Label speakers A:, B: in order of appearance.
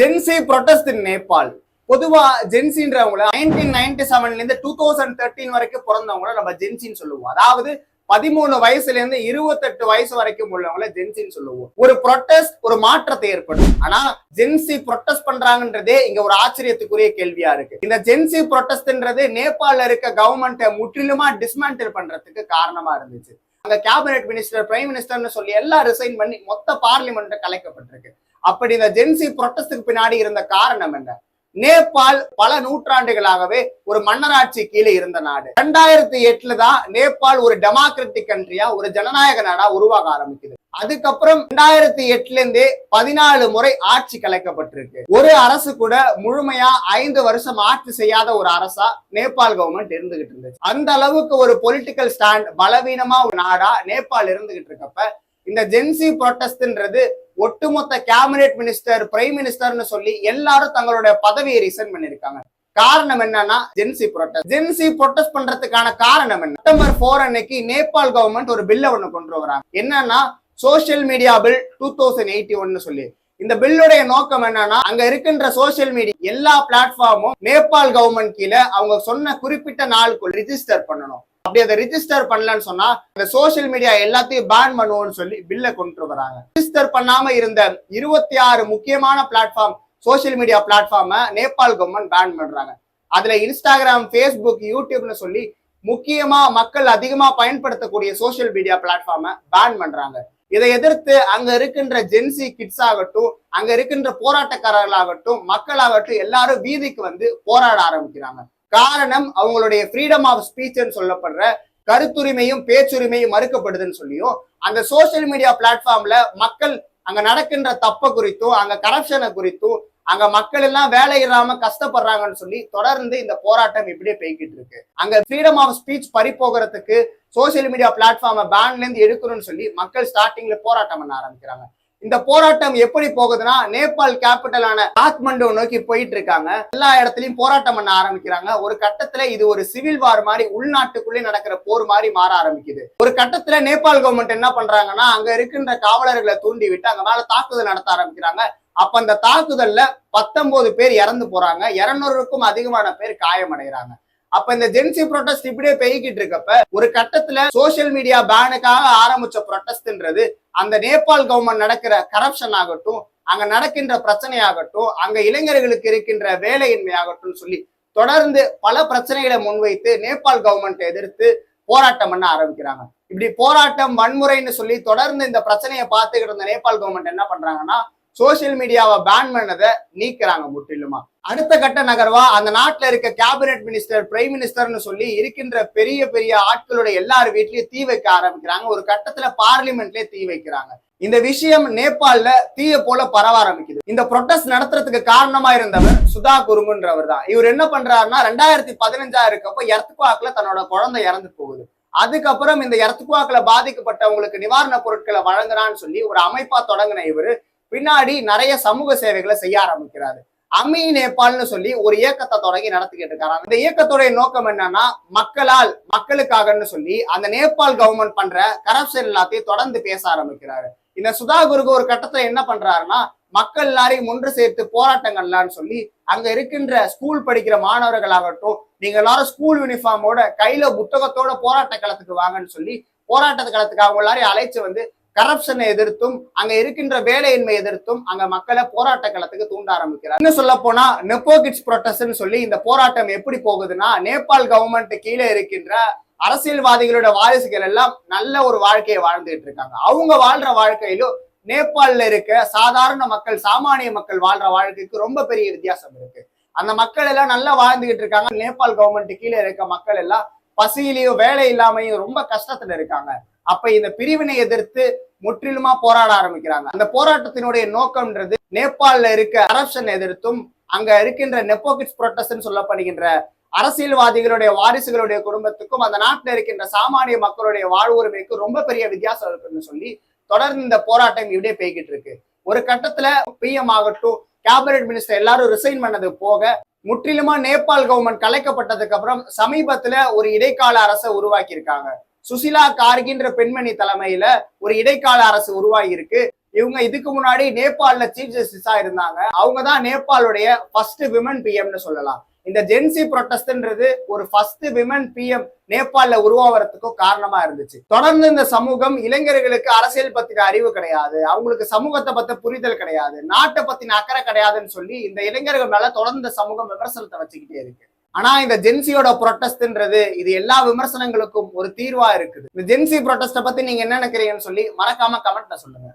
A: Gen Z protest இன் நேபாள். பொதுவா ஜென்சின்றவங்கள 1997ல இருந்து 2013 வரைக்கும் பிறந்தவங்கள நம்ம ஜென்சின்னு சொல்லுவோம். அதாவது 13 வயசுல இருந்து 28 வயசு வரைக்கும் உள்ளவங்கள ஜென்சின்னு சொல்லுவோம். ஒரு ப்ரொட்டஸ்ட் ஒரு மாற்றத்தை ஏற்படும். ஆனா ஜென்சி ப்ரொட்டஸ்ட் பண்றாங்கன்றதே இங்க ஒரு ஆச்சரியத்துக்குரிய கேள்வியா இருக்கு. இந்த ஜென்சி ப்ரொட்டஸ்ட்ன்றது நேபாள்ல இருக்க கவர்மெண்ட்டை முற்றிலுமா டிஸ்மேண்டில் பண்றதுக்கு காரணமா இருந்துச்சு. அங்க கேபினெட் மினிஸ்டர், பிரைம் மினிஸ்டர்னு சொல்லி எல்லாம் ரிசைன் பண்ணி மொத்த பார்லிமெண்ட் கலைக்கப்பட்டிருக்கு. அப்படி இந்த ஜென்சி ப்ரொட்டஸ்டுக்கு பின்னாடி இருந்த காரணம் என்ன? நேபாள் பல நூற்றாண்டுகளாகவே ஒரு மன்னராட்சி கீழே இருந்த நாடு. 2008 தான் நேபாள் ஒரு டெமோக்ராட்டிக் கண்ட்ரியா, ஒரு ஜனநாயக நாடா உருவாக ஆரம்பிக்குது. அதுக்கப்புறம் 2008ல இருந்தே 14 முறை ஆட்சி கலைக்கப்பட்டிருக்கு. ஒரு அரசு கூட முழுமையா 5 வருஷம் ஆட்சி செய்யாத ஒரு அரசா நேபாள் கவர்மெண்ட் இருந்துகிட்டு இருந்துச்சு. அந்த அளவுக்கு ஒரு பொலிட்டிக்கல் ஸ்டாண்ட் பலவீனமா ஒரு நாடா நேபாள் இருந்துகிட்டு இருக்கப்ப இந்த ஜென்சி ப்ரொட்டஸ்ட்ன்றது ஒட்டுமொத்த கேபினெட் மினிஸ்டர், பிரைம் மினிஸ்டர்னு சொல்லி எல்லாரும் தங்களுடைய பதவியை ரிசைன் பண்ணிருக்காங்க. காரணம் என்னன்னா ஜென்சி ப்ரொட்டஸ்ட். ஜென்சி ப்ரொட்டஸ்ட் பண்றதுக்கான காரணம் என்ன? செப்டம்பர் 4 அன்னைக்கு நேபாள் கவர்மெண்ட் ஒரு பில்ல ஒண்ணு கொண்டு வராங்க. என்னன்னா சோசியல் மீடியா பில் 2081 சொல்லி. இந்த பில்லுடைய நோக்கம் என்னன்னா, அங்க இருக்கின்ற சோசியல் மீடியா எல்லா பிளாட்ஃபார்மும் நேபாள் கவர்மெண்ட் கீழே அவங்க சொன்ன குறிப்பிட்ட நாளுக்குள் ரிஜிஸ்டர் பண்ணணும். அப்படி அதை ரிஜிஸ்டர் பண்ணலன்னு சொன்னா இந்த சோசியல் மீடியா எல்லாத்தையும் பேன் பண்ணுவோம்னு சொல்லி பில்ல கொண்டு வராங்க. ரிஜிஸ்டர் பண்ணாம இருந்த 26 முக்கியமான பிளாட்ஃபார்ம், சோசியல் மீடியா பிளாட்ஃபார்மை நேபாள் கவர்மெண்ட் பேன் பண்றாங்க. அதுல இன்ஸ்டாகிராம், ஃபேஸ்புக், யூடியூப்னு சொல்லி முக்கியமா மக்கள் அதிகமா பயன்படுத்தக்கூடிய சோசியல் மீடியா பிளாட்ஃபார்மை பேன் பண்றாங்க. இதை எதிர்த்து அங்க இருக்கின்ற ஜென்சி கிட்ஸ் ஆகட்டும், அங்க இருக்கின்ற போராட்டக்காரர்களாகட்டும், மக்களாகட்டும் எல்லாரும் வீதிக்கு வந்து போராட ஆரம்பிக்கிறாங்க. காரணம் அவங்களுடைய ஃப்ரீடம் ஆஃப் ஸ்பீச்ன்னு சொல்லப்படுற கருத்துரிமையும் பேச்சுரிமையும் மறுக்கப்படுதுன்னு சொல்லியும் அந்த சோசியல் மீடியா பிளாட்ஃபார்ம்ல மக்கள் அங்க நடக்கின்ற தப்ப குறித்தும், அங்க கரப்ஷனை குறித்தும், அங்க மக்கள் எல்லாம் வேலை இல்லாம கஷ்டப்படுறாங்கன்னு சொல்லி தொடர்ந்து இந்த போராட்டம் இப்படியே போய்கிட்டு இருக்கு. அங்க ஃப்ரீடம் ஆஃப் ஸ்பீச் பறி போகிறதுக்கு சோசியல் மீடியா பிளாட்ஃபார்மை பேன்ல இருந்து எடுக்கணும்னு சொல்லி மக்கள் ஸ்டார்டிங்ல போராட்டம் பண்ண ஆரம்பிக்கிறாங்க. இந்த போராட்டம் எப்படி போகுதுன்னா, நேபாள் கேபிட்டலான காத்மண்டு நோக்கி போயிட்டு இருக்காங்க. எல்லா இடத்துலயும் போராட்டம் பண்ண ஆரம்பிக்கிறாங்க. ஒரு கட்டத்துல இது ஒரு சிவில் வார் மாதிரி, உள்நாட்டுக்குள்ளே நடக்கிற போர் மாதிரி மாற ஆரம்பிக்குது. ஒரு கட்டத்துல நேபாள் கவர்மெண்ட் என்ன பண்றாங்கன்னா, அங்க இருக்கின்ற காவலர்களை தூண்டி விட்டு அங்க மேல தாக்குதல் நடத்த ஆரம்பிக்கிறாங்க. அப்ப அந்த தாக்குதல்ல 19 பேர் இறந்து போறாங்க, 200க்கும் அதிகமான பேர் காயமடைகிறாங்க. அப்ப இந்த ஜென்சி ப்ரொட்டஸ்ட் இப்படியே பெய்கிட்டு இருக்கப்ப ஒரு கட்டத்துல சோசியல் மீடியா பேனுக்காக ஆரம்பிச்ச ப்ரொட்டஸ்ட்ன்றது அந்த நேபாள் கவர்மெண்ட் நடக்கிற கரப்ஷன் ஆகட்டும், அங்க நடக்கின்ற பிரச்சனையாகட்டும், அங்க இளைஞர்களுக்கு இருக்கின்ற வேலையின்மை ஆகட்டும் சொல்லி தொடர்ந்து பல பிரச்சனைகளை முன்வைத்து நேபாள் கவர்மெண்ட் எதிர்த்து போராட்டம் பண்ண ஆரம்பிக்கிறாங்க. இப்படி போராட்டம், வன்முறைன்னு சொல்லி தொடர்ந்து இந்த பிரச்சனையை பார்த்துக்கிட்டு இருந்த நேபாள் கவர்மெண்ட் என்ன பண்றாங்கன்னா, சோசியல் மீடியாவை பேன் பண்ணதை நீக்கிறாங்க முற்றிலுமா. அடுத்த கட்ட நகர்வா அந்த நாட்டுல இருக்க கேபினெட் மினிஸ்டர், பிரைம் மினிஸ்டர்னு சொல்லி இருக்கின்ற பெரிய பெரிய ஆட்களுடைய எல்லார் வீட்லயும் தீ வைக்க ஆரம்பிக்கிறாங்க. ஒரு கட்டத்துல பார்லிமெண்ட்லயே தீ வைக்கிறாங்க. இந்த விஷயம் நேபாள்ல தீய போல பரவ ஆரம்பிக்குது. இந்த ப்ரொட்டஸ்ட் நடத்துறதுக்கு காரணமா இருந்தவர் சுதா குருங்குன்றவர் தான். இவர் என்ன பண்றாருன்னா, 2015 இருக்கப்ப எர்த்குவாக்ல தன்னோட குழந்தை இறந்து போகுது. அதுக்கப்புறம் இந்த எர்த்குவாக்ல பாதிக்கப்பட்டவங்களுக்கு நிவாரண பொருட்களை வழங்குறான்னு சொல்லி ஒரு அமைப்பா தொடங்கின இவரு பின்னாடி நிறைய சமூக சேவைகளை செய்ய ஆரம்பிக்கிறாரு. அமி நேபாள்னு சொல்லி ஒரு இயக்கத்தை தொடங்கி நடத்திக்கிட்டு இருக்காரு. இந்த இயக்கத்துடைய நோக்கம் என்னன்னா, மக்களால் மக்களுக்காகன்னு சொல்லி அந்த நேபாள் கவர்மெண்ட் பண்ற கரப்ஷன் எல்லாத்தையும் தொடர்ந்து பேச ஆரம்பிக்கிறாரு. இந்த சுதா குருகு ஒரு கட்டத்துல என்ன பண்றாருன்னா, மக்கள் எல்லாரையும் ஒன்று சேர்த்து போராட்டங்கள்லான்னு சொல்லி அங்க இருக்கின்ற ஸ்கூல் படிக்கிற மாணவர்களாகட்டும், நீங்க எல்லாரும் ஸ்கூல் யூனிஃபார்மோட கையில புத்தகத்தோட போராட்ட களத்துக்கு வாங்கன்னு சொல்லி போராட்ட களத்துக்கு அவங்க எல்லாரையும் அழைச்சு வந்து கரப்ஷனை எதிர்த்தும், அங்க இருக்கின்ற வேலையின்மை எதிர்த்தும் அங்க மக்களை போராட்ட களத்துக்கு தூண்ட ஆரம்பிக்கிறார். இன்னும் சொல்ல போனா நெப்போ கிட்ஸ் ப்ரொட்டஸ்ட்னு சொல்லி இந்த போராட்டம் எப்படி போகுதுன்னா, நேபாள் கவர்மெண்ட் கீழே இருக்கின்ற அரசியல்வாதிகளோட வாரிசுகள் எல்லாம் நல்ல ஒரு வாழ்க்கையை வாழ்ந்துட்டு இருக்காங்க. அவங்க வாழ்ற வாழ்க்கையிலும் நேபாள்ல இருக்க சாதாரண மக்கள், சாமானிய மக்கள் வாழ்ற வாழ்க்கைக்கு ரொம்ப பெரிய வித்தியாசம் இருக்கு. அந்த மக்கள் எல்லாம் நல்லா வாழ்ந்துகிட்டு இருக்காங்க. நேபாள் கவர்மெண்ட் கீழே இருக்க மக்கள் எல்லாம் பசியிலையும் வேலை இல்லாமையும் ரொம்ப கஷ்டத்துல இருக்காங்க. அப்ப இந்த பிரிவினை எதிர்த்து முற்றிலுமா போராட ஆரம்பிக்கிறாங்க. அந்த போராட்டத்தினுடைய நோக்கம்ன்றது நேபாள்ல இருக்க கரப்ஷன் எதிர்த்தும், அங்க இருக்கின்ற நெப்போ கிட்ஸ் ப்ரொட்டஸ்ட்னு சொல்லப்படுகின்ற அரசியல்வாதிகளுடைய வாரிசுகளுடைய குடும்பத்துக்கும் அந்த நாட்டில் இருக்கின்ற சாமானிய மக்களுடைய வாழ்வுரிமைக்கும் ரொம்ப பெரிய வித்தியாசம் இருக்குன்னு சொல்லி தொடர்ந்து இந்த போராட்டம் இப்படியே போய்கிட்டு இருக்கு. ஒரு கட்டத்துல பிஎம் ஆகட்டும், கேபினெட் மினிஸ்டர் எல்லாரும் ரிசைன் பண்ணது போக முற்றிலுமா நேபாள் கவர்மெண்ட் கலைக்கப்பட்டதுக்கு அப்புறம் சமீபத்துல ஒரு இடைக்கால அரசை உருவாக்கி இருக்காங்க. சுசிலா கார்கின்ற பெண்மணி தலைமையில ஒரு இடைக்கால அரசு உருவாகி இருக்கு. இவங்க இதுக்கு முன்னாடி நேபாள்ல சீஃப் ஜஸ்டிஸா இருந்தாங்க. அவங்க தான் நேபாளுடைய ஃபர்ஸ்ட் விமன் பிஎம்னு சொல்லலாம். இந்த ஜென்சி ப்ரொட்டஸ்ட்ன்றது ஒரு ஃபர்ஸ்ட் விமன் பிஎம் நேபாள்ல உருவாகிறதுக்கும் காரணமா இருந்துச்சு. தொடர்ந்து இந்த சமூகம் இளைஞர்களுக்கு அரசியல் பத்தின அறிவு கிடையாது, அவங்களுக்கு சமூகத்தை பத்தி புரிதல் கிடையாது, நாட்டை பத்தின அக்கறை கிடையாதுன்னு சொல்லி இந்த இளைஞர்கள் மேல தொடர்ந்து இந்த சமூகம் விமர்சனத்தை வச்சுக்கிட்டே இருக்கு. ஆனா இந்த ஜென்சியோட ப்ரொட்டஸ்ட்ன்றது இது எல்லா விமர்சனங்களுக்கும் ஒரு தீர்வா இருக்குது. இந்த ஜென்சி ப்ரொட்டஸ்ட பத்தி நீங்க என்ன நினைக்கிறீங்கன்னு சொல்லி மறக்காம கமெண்ட்ல சொல்லுங்க.